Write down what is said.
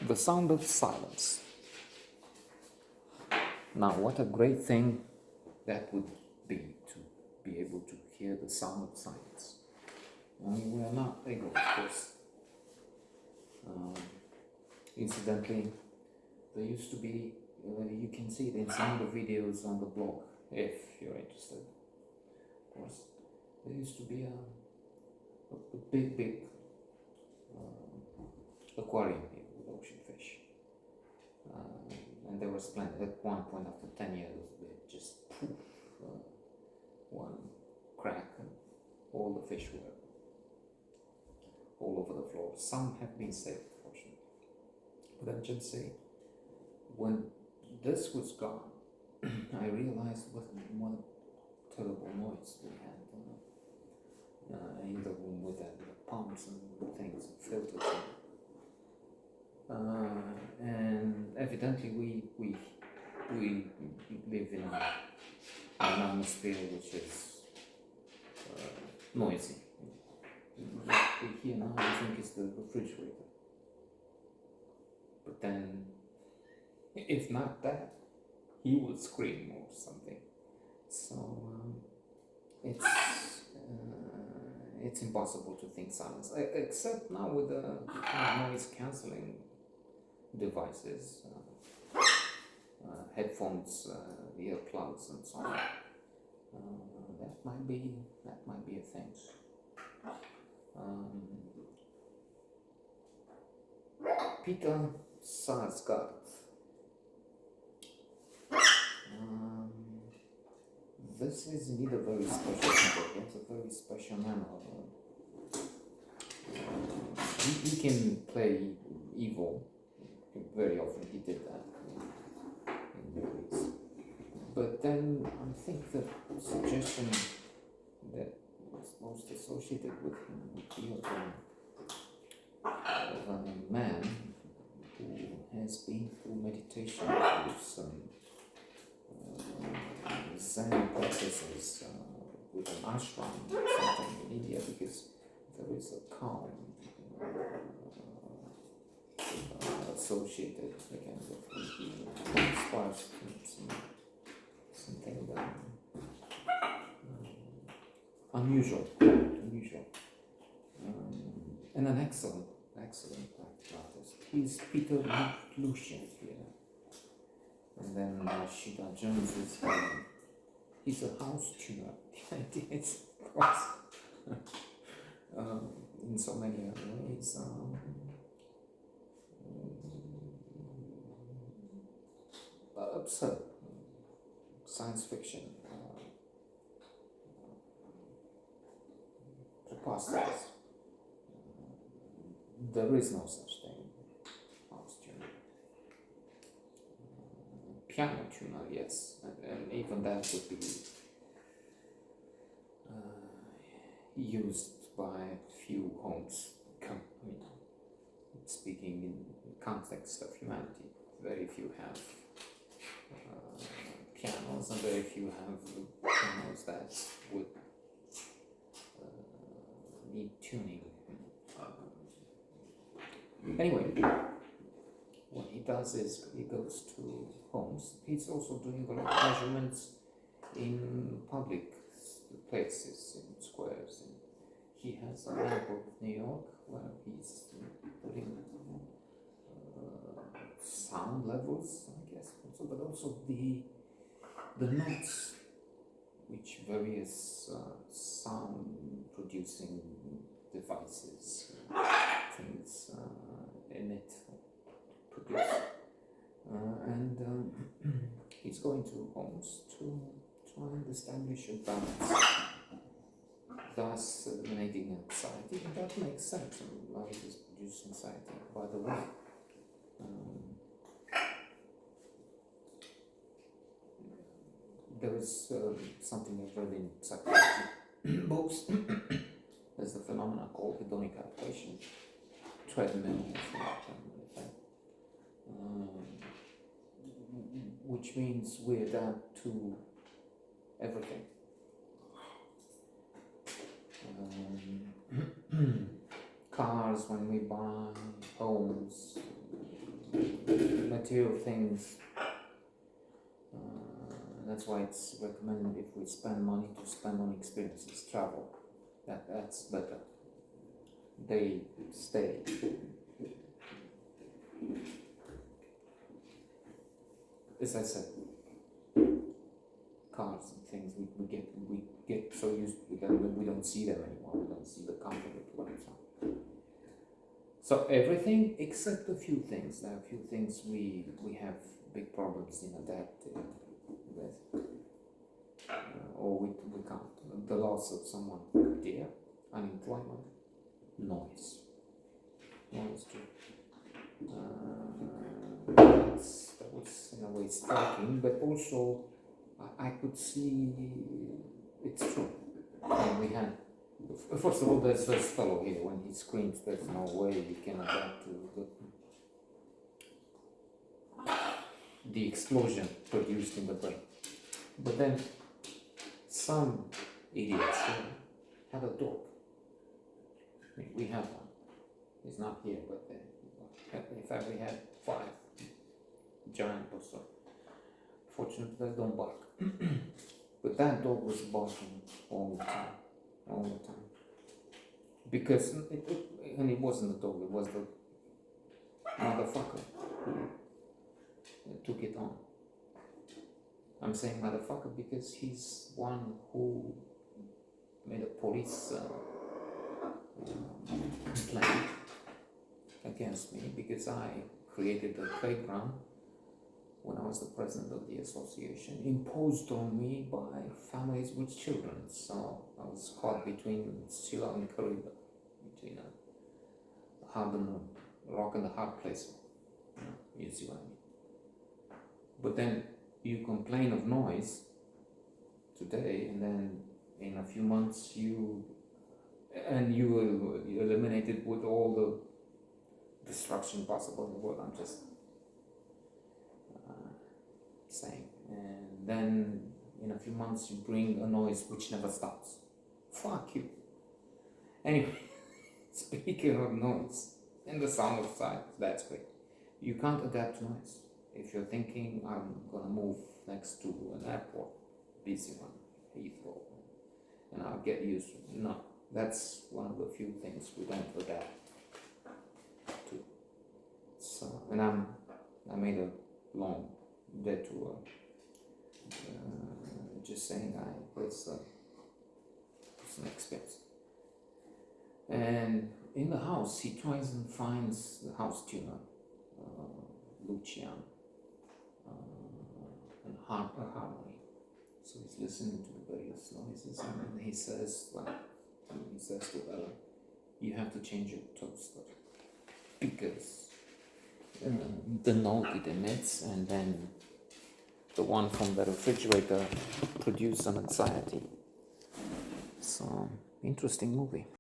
The sound of silence. Now, what a great thing that would be to be able to hear the sound of silence. And we are not able, of course. Um, Incidentally, there used to be, you can see it in some of the videos on the blog, if you're interested. Of course, there used to be a big aquarium here with ocean fish. And there was plenty. At one point, after 10 years, it just poof, one crack, and all the fish were all over the floor. Some have been saved, fortunately. But I'm just saying, when this was gone, I realized what a terrible noise we had in the room with the pumps and things, filters. And evidently we live in an atmosphere which is noisy. What we hear now, I think, is the refrigerator. But then, if not that, he would scream or something. So it's impossible to think silence, except now with the noise cancelling devices, headphones, earplugs, and so on. That might be a thing. Peter Sarsgaard. This is indeed a very special book. It's a very special man. He can play evil. Very often he did that in movies. But then I think the suggestion that was most associated with him would be of a man who has been through meditation with some Zen practices with an ashram or something in India, because there is a calm associated again with he inspires something unusual, and an excellent artist. He's Peter Lucian here, and then Shida Jones is he's a house tuner. The idea is, of course, in so many ways. Absurd science fiction, preposterous. There is no such thing. House tuner, piano tuner, yes, and even that would be used by few homes. Speaking in the context of humanity, very few have pianos, and very few have pianos that would need tuning. Anyway, what he does is he goes to homes. He's also doing a lot of measurements in public places, in squares. And he has a map of New York where he's putting sound levels, I guess, also, but also the notes which various sound producing devices, things emit, produce, and he's going to homes to try and establish a balance, thus eliminating anxiety, and that makes sense. Light is producing anxiety, by the way. There is something I've read in psychology books. There's a phenomenon called hedonic adaptation, treadmill, which means we adapt to everything. Cars when we buy, homes, material things. That's why it's recommended if we spend money to spend on experiences, travel. That's better. They stay. As I said, cars and things we get so used to them we don't see them anymore. We don't see the comfort of ones. So everything except a few things. There are a few things we have big problems in adapting with, or we can't. The loss of someone dear, unemployment, noise too. That was in a way striking, but also I could see it's true. And we had, first of all, there's this fellow here, when he screams, there's no way we can adapt to the explosion produced in the brain. But then some idiots have a dog. I mean, we have one. He's not here, but in fact we had 5 giant or so. Fortunately, they don't bark. But that dog was barking all the time. Because and it wasn't the dog, it was the motherfucker who took it on. I'm saying motherfucker because he's one who made a police complaint against me because I created a playground when I was the president of the association, imposed on me by families with children. So I was caught between Scylla and Charybdis, between a rock and a hard place. You see what I mean? But then you complain of noise today, and then in a few months you will eliminate it with all the destruction possible in the world. I'm just saying. And then in a few months you bring a noise which never stops. Fuck you. Anyway, speaking of noise and the sound of silence, that's great. You can't adapt to noise. If you're thinking, I'm gonna move next to an airport, busy one, Heathrow, and I'll get used to it. No, that's one of the few things we don't adapt to. So, and I made a long detour, just saying it's an expense. And in the house, he tries and finds the house tuner, Lucian, and harmony. So he's listening to the various noises, and he says to Ella, you have to change your toaster because the note it emits and then the one from the refrigerator produce some anxiety. So, interesting movie.